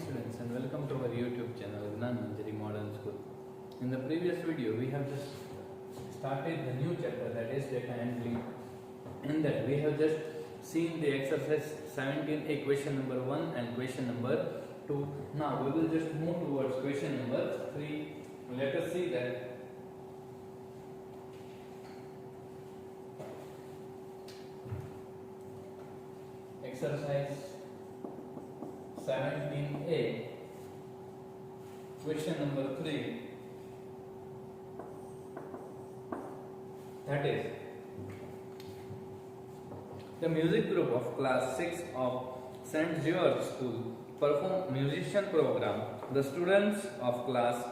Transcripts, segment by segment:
students, and welcome to our YouTube channel Vignan Manjari Modern School. In the previous video we have just started the new chapter, that is data handling. In that we have just seen the exercise 17a question number 1 and question number 2. Now we will just move towards question number 3. Let us see that. Exercise 17a, question number 3, that is, the music group of class 6 of St. George School performed musician program. The students of class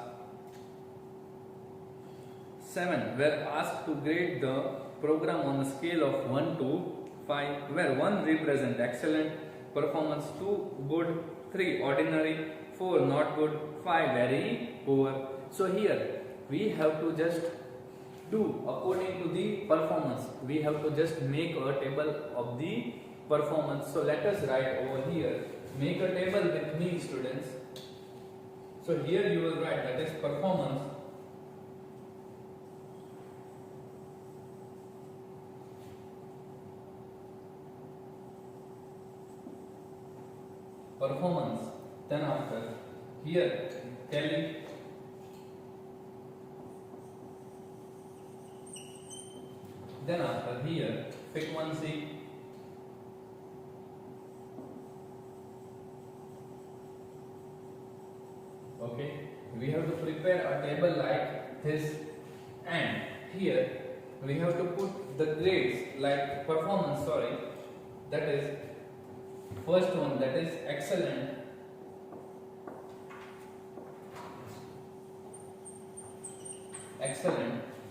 7 were asked to grade the program on a scale of 1 to 5, where 1 represent excellent performance, 2 good, 3 ordinary, 4 not good, 5 very poor. So here we have to just do according to the performance. We have to just make a table of the performance. So let us write over here. Make a table with me, students. So here you will write, that is performance. Performance. Then after here Kelly, then after here frequency, okay, we have to prepare a table like this, and here we have to put the grades like performance, that is first one, that is excellent,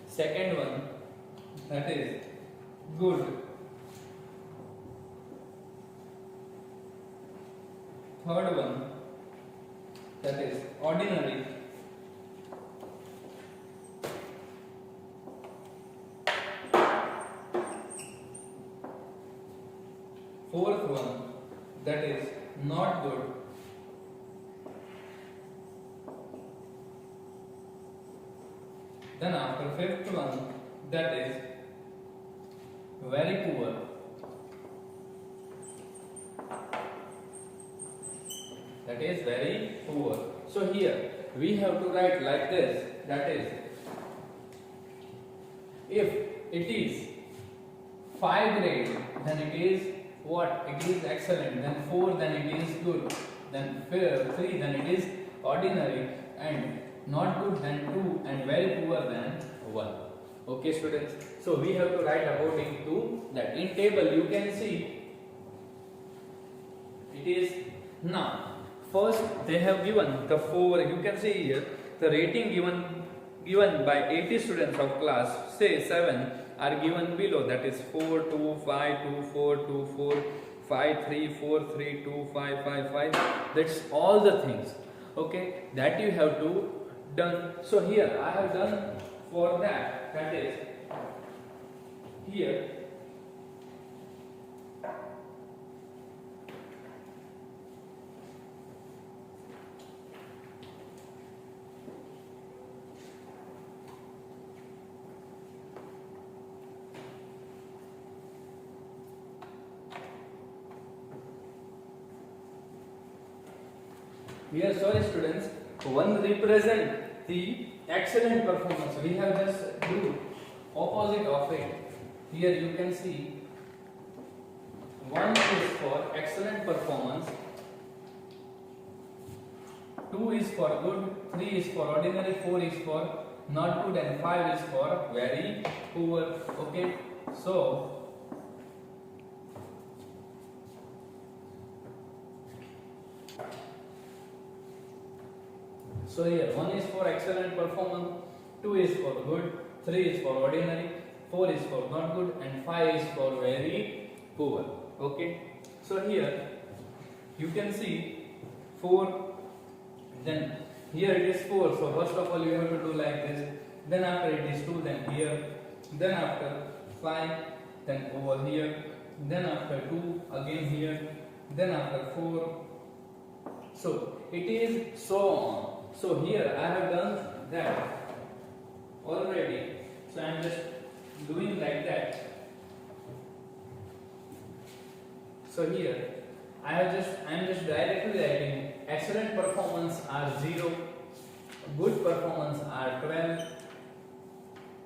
second one, that is good, third one, that is ordinary, fourth one, that is not good, then after fifth one, that is very poor, that is very poor. So here we have to write like this, that is, if it is 5 grade, then it is what? It is excellent. Then 4, then it is good. Then 3, then it is ordinary. And not good, then 2. And very poor, then 1. Okay, students. So we have to write according to that. In table you can see it is now. First they have given the 4. You can see here the rating given by 80 students of class say 7 are given below, that is 4, 2, 5, 2, 4, 2, 4, 5, 3, 4, 3, 2, 5, 5, 5. That's all the things, okay, that you have to done. So here I have done for that, that is here sorry students, 1 represent the excellent performance. We have just do opposite of it. Here you can see 1 is for excellent performance, 2 is for good, 3 is for ordinary, 4 is for not good, and 5 is for very poor. Okay, so here 1 is for excellent performance, 2 is for good, 3 is for ordinary, 4 is for not good, and 5 is for very poor. Okay, so here you can see 4, then here it is 4, so first of all you have to do like this, then after it is 2, then here, then after 5, then over here, then after 2 again here, then after 4. So it is so on. So here I have done that already. So I am just doing like that. So here I am just directly writing excellent performance are 0, good performance are 12,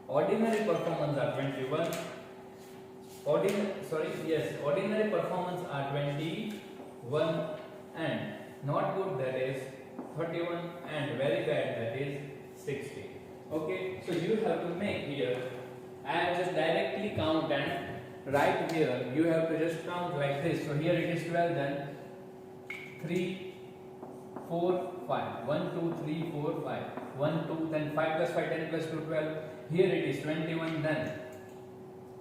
ordinary performance are 21, ordinary performance are 21, and not good, that is 31, and very bad, that is 60. Okay, so you have to make here, I have just directly count and right here you have to just count like this. So here it is 12, then 3, 4, 5, 1, 2, 3, 4, 5, 1, 2, then 5 plus 5, 10 plus 2, 12. Here it is 21, then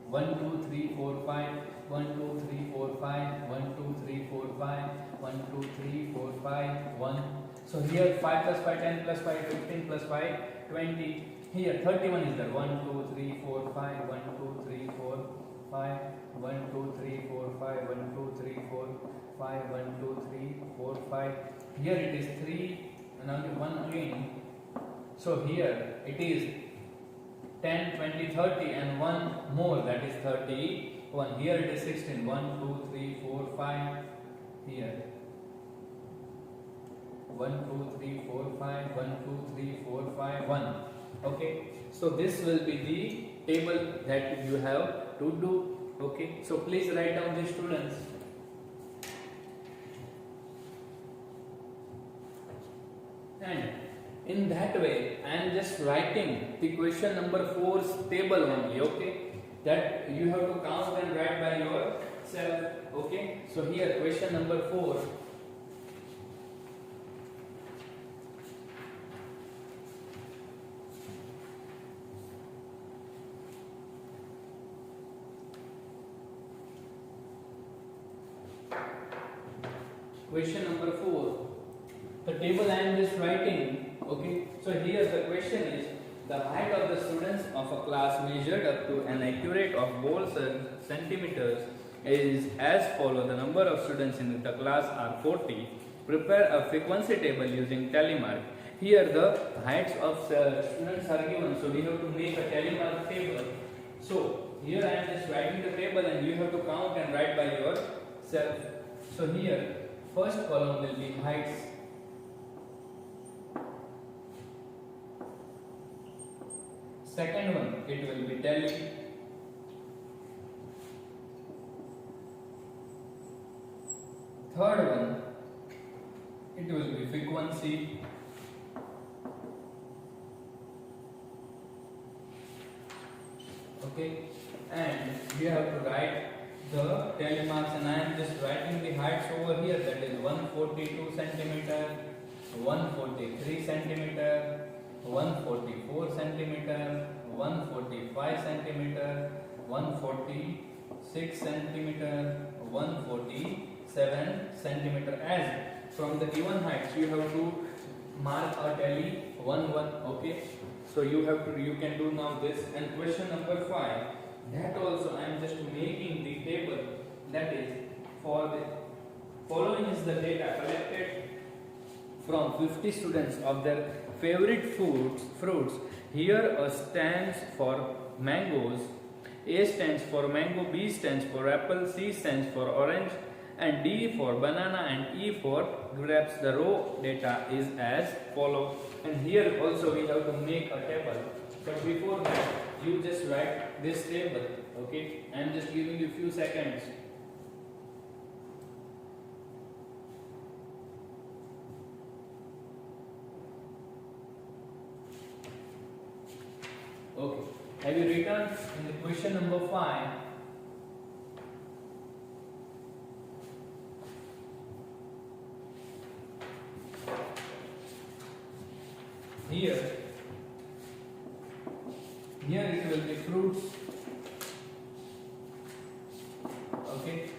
1, 2, 3, 4, 5, 1, 2, 3, 4, 5, 1, 2, 3, 4, 5, 1, 2, 3, 4, 5, 1. So here 5 plus 5, 10 plus 5, 15 plus 5, 20. Here 31 is there. 1, 2, 3, 4, 5, 1, 2, 3, 4, 5, 1, 2, 3, 4, 5, 1, 2, 3, 4, 5, 1, 2, 3, 4, 5. Here it is 3 and only 1 again. So here it is 10, 20, 30 and 1 more, that is 31. Here it is 16. 1, 2, 3, 4, 5. Here 1, 2, 3, 4, 5, 1, 2, 3, 4, 5, 1. Okay, so this will be the table that you have to do. Okay, so please write down the students. And in that way I am just writing the question number 4's table only. Okay, that you have to count and write by yourself. Okay, so here question number 4. Question number 4. The table I am just writing. Okay, so here the question is the height of the students of a class measured up to an accurate of ball centimeters is as follows. The number of students in the class are 40. Prepare a frequency table using telemark. Here the heights of students are given, so we have to make a telemark table. So here I am just writing the table and you have to count and write by yourself. So here first column will be heights. Second one, it will be tally. Third one, it will be frequency. Okay, and you have to write the telemarks, and I am just writing the heights over here, that is 142 centimeter, 143 centimeter, 144 centimeter, 145 centimeter, 146 centimeter, 147 centimeter. As from the given heights you have to mark a tally 1 1. Okay, so you can do now this. And question number 5, that also I am just making the table, that is for the following is the data collected from 50 students of their favorite fruits. Here A stands for mangoes, A stands for mango, B stands for apple, C stands for orange, and D for banana, and E for grapes. The raw data is as follows. And here also we have to make a table. But before that, you just write this table. Okay, I am just giving you few seconds. Okay, have you written in the question number 5? Here it will be fruits. Okay,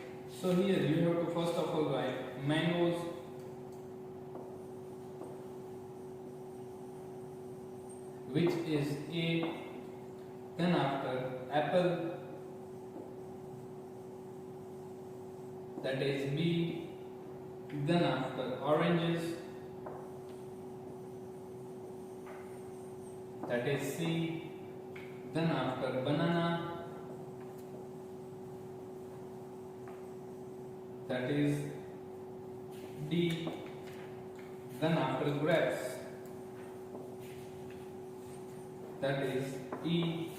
so here you have to first of all write mangoes, which is A, then after apple, that is B, then after oranges, that is C. Then after banana, that is D. Then after grapes, that is E.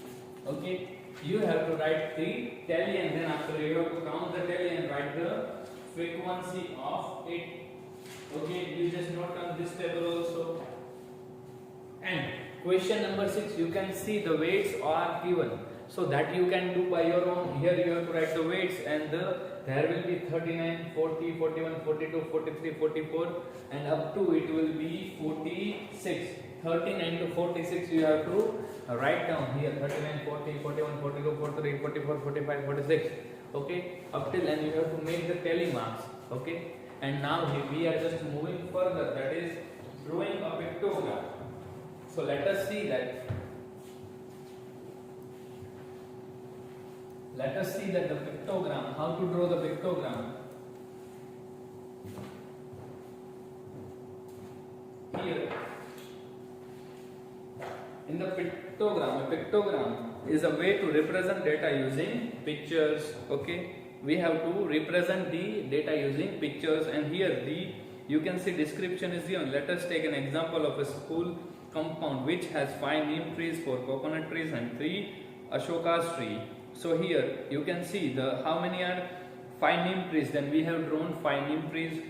Okay, you have to write the tally and then after you have to count the tally and write the frequency of it. Okay, you just note on this table also. And question number 6, you can see the weights are given, so that you can do by your own. Here you have to write the weights and there will be 39, 40, 41, 42, 43, 44 and up to it will be 46. 39 to 46 you have to write down here. 39, 40, 41, 42, 43, 44, 45, 46. Okay, up till and you have to make the tally marks. Okay, and now we are just moving further, that is drawing a pictogram. So let us see that. Let us see that the pictogram, how to draw the pictogram. Here, in the pictogram, a pictogram is a way to represent data using pictures. Okay, we have to represent the data using pictures, and here you can see description is given. Let us take an example of a school compound which has 5 neem trees, 4 coconut trees and 3 ashokas tree. So here you can see how many are 5 neem trees. Then we have drawn 5 neem trees,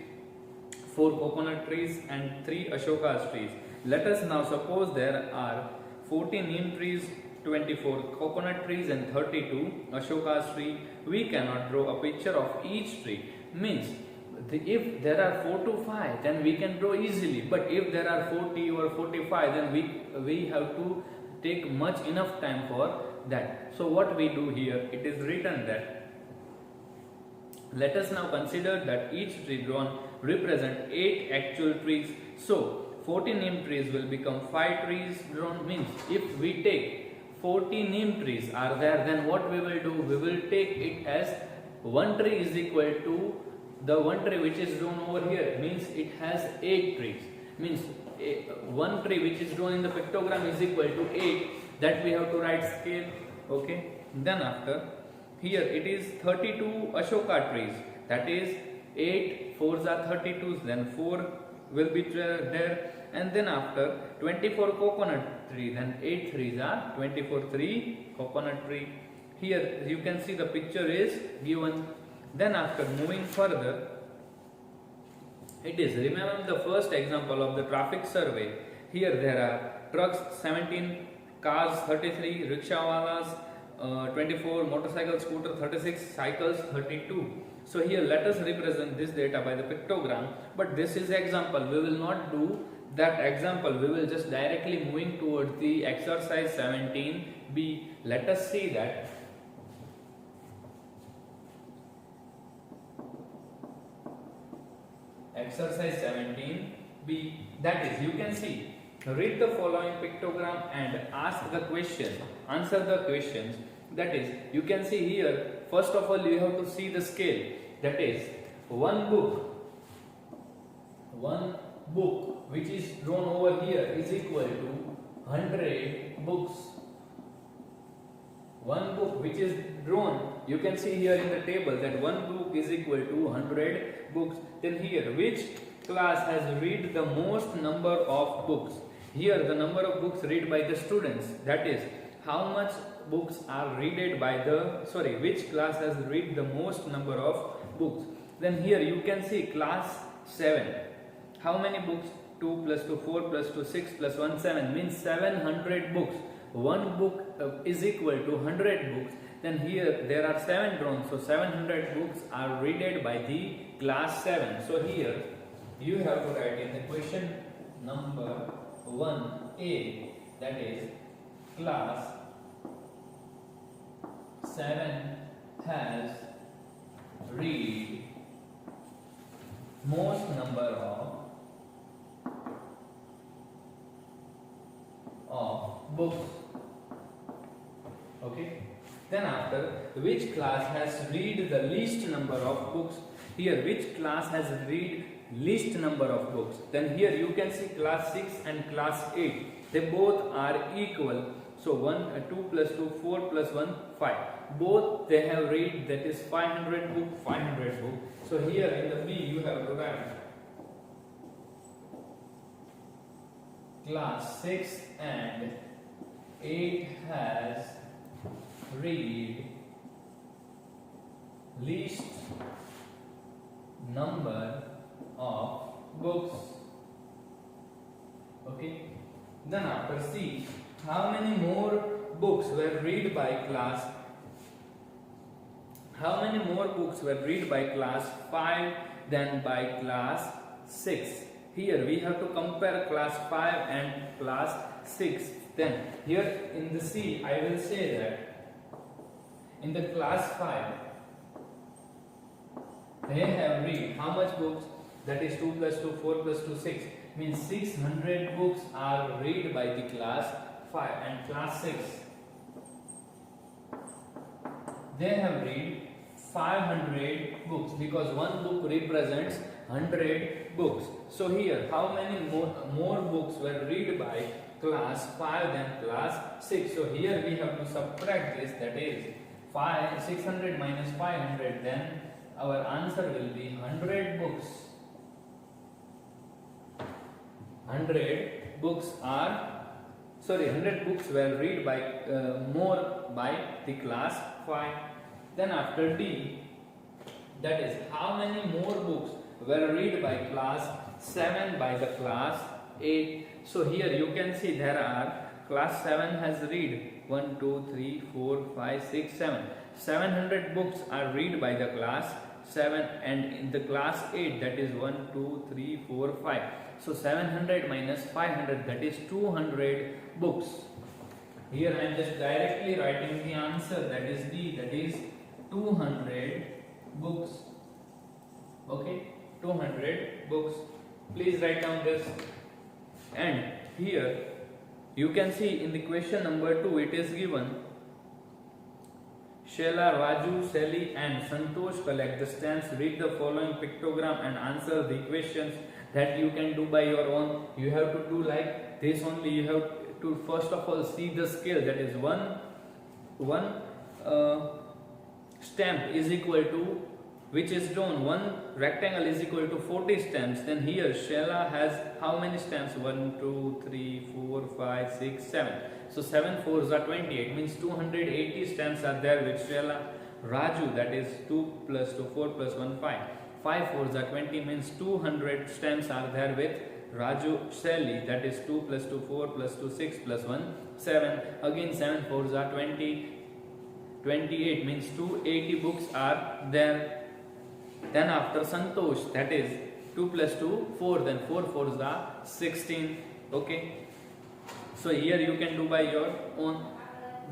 4 coconut trees and 3 ashokas trees. Let us now suppose there are 14 neem trees, 24 coconut trees and 32 ashokas tree. We cannot draw a picture of each tree. Means if there are 4 to 5 then we can draw easily, but if there are 40 or 45 then we have to take enough time for that. So what we do here, it is written that let us now consider that each tree drawn represent 8 actual trees. So 14 neem trees will become 5 trees drawn. Means if we take 40 neem trees are there, then what we will do, we will take it as 1 tree is equal to the 1 tree which is drawn over here. Means it has 8 trees. Means 1 tree which is drawn in the pictogram is equal to 8. That we have to write scale. Okay, then after here it is 32 ashoka trees, that is 8 4s are 32s, then 4 will be there, and then after 24 coconut tree, then 8 3s are 24 3 coconut tree. Here you can see the picture is given. Then after moving further, it is, remember the first example of the traffic survey. Here there are trucks 17, cars 33, rickshawalas 24, motorcycle scooter 36, cycles 32. So here let us represent this data by the pictogram, but this is example. We will not do that example. We will just directly moving towards the exercise 17b. Let us see that. Exercise 17b, that is, you can see, read the following pictogram and ask the question, answer the questions. That is, you can see here, first of all you have to see the scale. That is, one book which is drawn over here is equal to 100 books. One book which is drawn, you can see here in the table that one book is equal to 100 books. Then here, which class has read the most number of books? Here the number of books read by the students. That is, how much books are read by which class has read the most number of books. Then here you can see class 7. How many books? 2 plus 2 4 plus 2 6 plus 1 7 means 700 books. One book is equal to 100 books. Then here there are 7 drawn, so 700 books are read by the class 7. So here you have to write in the question number 1a, that is, class 7 has read most number of books. Okay. Then after, which class has read the least number of books? Here, which class has read least number of books? Then here you can see class 6 and class 8. they both are equal. So 2 plus 2, 4 plus 1, 5. Both they have read, that is 500 book, 500 book. So here in the B you have to write class 6 and 8 has read least number of books. Okay. Then after C, how many more books were read by class? How many more books were read by class 5 than by class 6? Here we have to compare class 5 and class 6. Then here in the C, I will say that in the class 5, they have read how much books? That is 2 plus 2, 4 plus 2, 6. Means 600 books are read by the class 5, and class 6, they have read 500 books, because one book represents 100 books. So here how many more books were read by class 5 than class 6? So here we have to subtract this, that is 600 minus 500, then our answer will be 100 books. 100 books were read by more by the class 5. Then after D, that is how many more books were read by class 7 by the class 8. So here you can see there are class 7 has read 1, 2, 3, 4, 5, 6, 7. 700 books are read by the class 7, and in the class 8, that is 1, 2, 3, 4, 5. So 700 minus 500, that is 200 books. Here I am just directly writing the answer, that is D, that is 200 books. Okay, 200 books. Please write down this. And here you can see in the question number 2, it is given Sheila, Raju, Sally and Santosh collect the stamps, read the following pictogram and answer the questions. That you can do by your own. You have to do like this only. You have to first of all see the scale, that is one stamp is equal to, which is drawn, one rectangle is equal to 40 stamps. Then here Sheila has how many stamps? 1, 2, 3, 4, 5, 6, 7. So 7 fours are 28, means 280 stamps are there with Sheila. Raju, that is 2 plus 2, 4 plus 1, 5. 5 fours are 20, means 200 stamps are there with Raju. Sally, that is 2 plus 2, 4 plus 2, 6 plus 1, 7. Again 7 fours are 20, 28, means 280 books are there. Then after Santosh, that is 2 plus 2, 4, then 4 fours are 16. Okay. So here you can do by your own.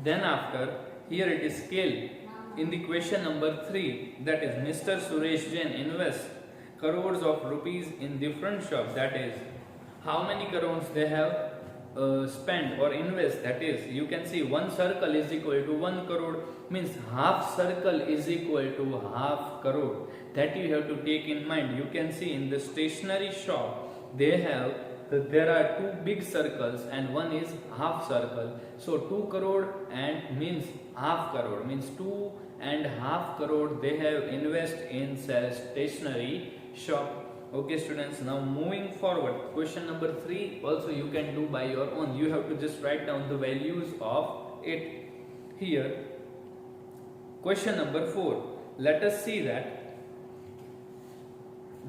Then after, here it is scale. In the question number 3, that is Mr. Suresh Jain invests crores of rupees in different shops. That is how many crores they have spent or invest. That is, you can see one circle is equal to 1 crore, means half circle is equal to half crore. That you have to take in mind. You can see in the stationery shop they have there are 2 big circles and one is half circle. So 2 crore and means half crore, means 2.5 crore they have invest in stationery shop. Okay students, now moving forward, question number 3 also you can do by your own. You have to just write down the values of it. Here question number 4, let us see that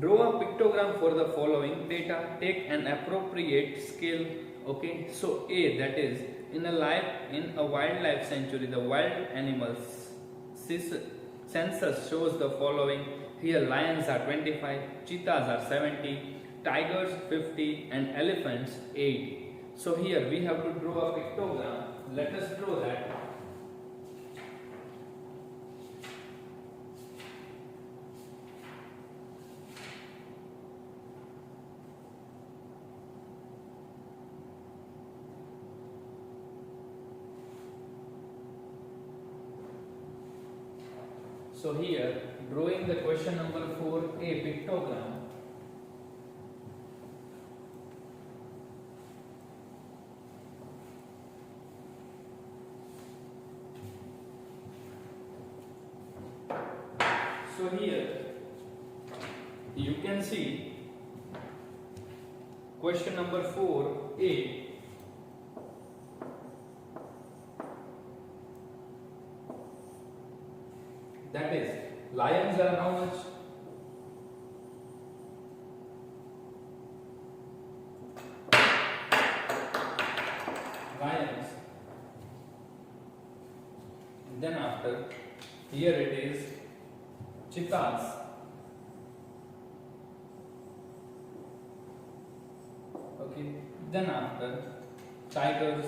draw a pictogram for the following data, take an appropriate scale. Okay, so A, that is in a wildlife sanctuary, the wild animals census shows the following. Here lions are 25, cheetahs are 70, tigers 50 and elephants 8. So here we have to draw a pictogram. Let us draw that. So here, drawing the question number 4, a pictogram. here you can see question number 4a. That is, lions are how much? Lions. Then after, here it is cheetahs. Okay. Then after, tigers.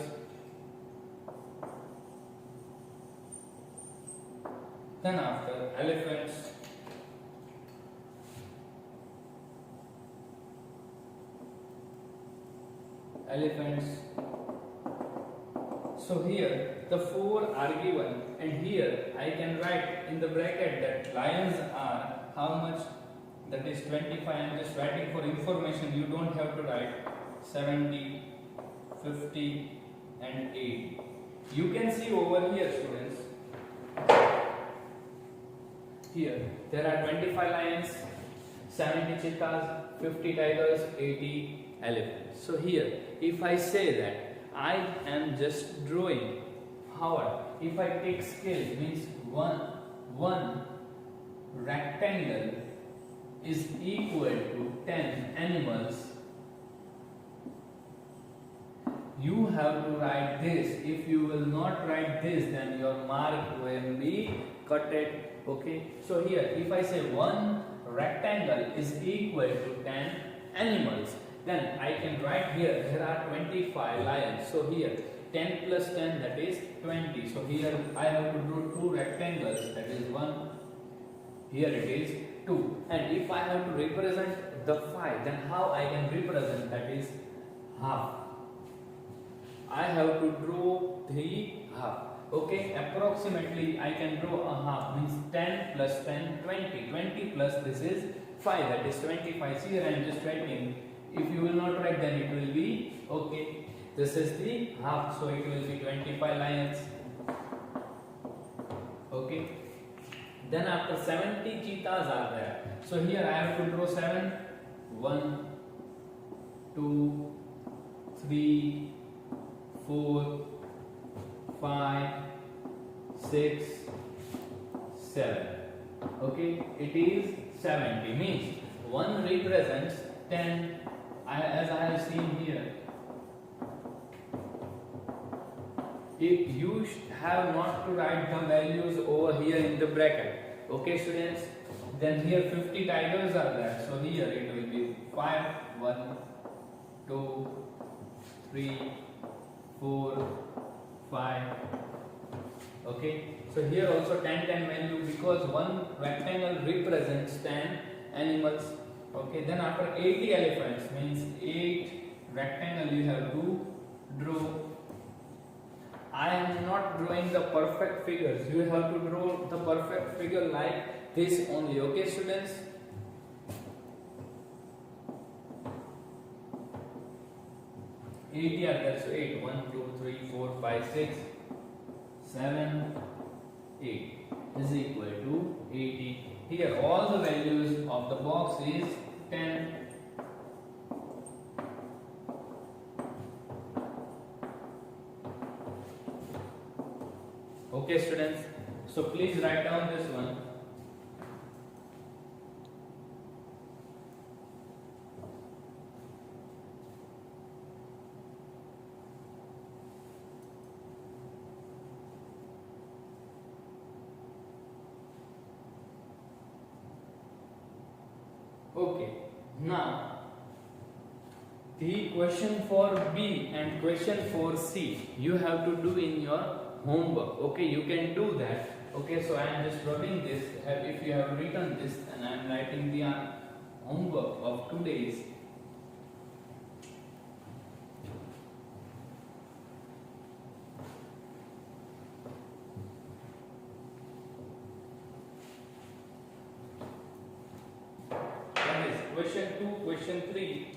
Then after, elephants. Elephants. So here the 4 are given, and here I can write in the bracket that lions are how much? That is 25. I am just writing for information. You don't have to write 70, 50 and 80. You can see over here, students. Here there are 25 lions, 70 cheetahs, 50 tigers, 80 elephants. So here if I say that I am just drawing, however, if I take scale, means one rectangle is equal to 10 animals. You have to write this. If you will not write this, then your mark will be cutted. Okay. So here, if I say one rectangle is equal to 10 animals, then I can write here there are 25 lions. So here 10 plus 10, that is 20. So here I have to do 2 rectangles, that is 1. Here it is 2. And if I have to represent the 5, then how I can represent, that is half. I have to draw 3 half. Okay, approximately I can draw a half, means 10 plus 10, 20. 20 plus this is 5, that is 25. See here I am just writing. If you will not write, then it will be okay. This is the half, so it will be 25 lions. Okay. Then after 70 cheetahs are there. So here I have to draw 7. 1, 2, 3, 4, 5, 6, 7. Okay, it is 70. Means 1 represents 10. As I have seen here, if you have not to write the values over here in the bracket. Okay, students. Then here 50 tigers are there. So here it will be 5, 1, 2, 3, 4, 5. Okay. So here also 10 value, because one rectangle represents 10 animals. Okay, then after 80 elephants, means 8 rectangle you have to draw. I am not drawing the perfect figures. You have to draw the perfect figure like this only. Okay, students? Eight are there. So 8, 1, 2, 3, 4, 5, 6, 7, 8 is equal to 80. Here all the values of the box is 10. Okay, students. So please write down this one. Okay, now the question for B and question for C you have to do in your homework. Okay, you can do that. Okay, so I am just rubbing this. If you have written this, and I am writing the homework of today's. Question 2, question 3.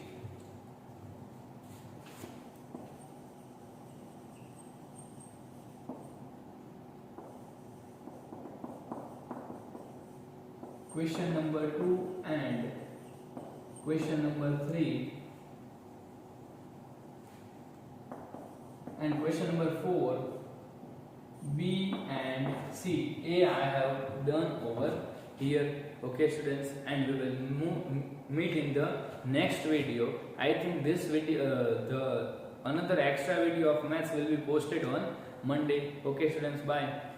question number 2 and question number 3 and question number 4, B and C. A I have done over here. Okay students, and we will meet in the next video. I think this video, the another extra video of maths will be posted on Monday. Okay students, bye.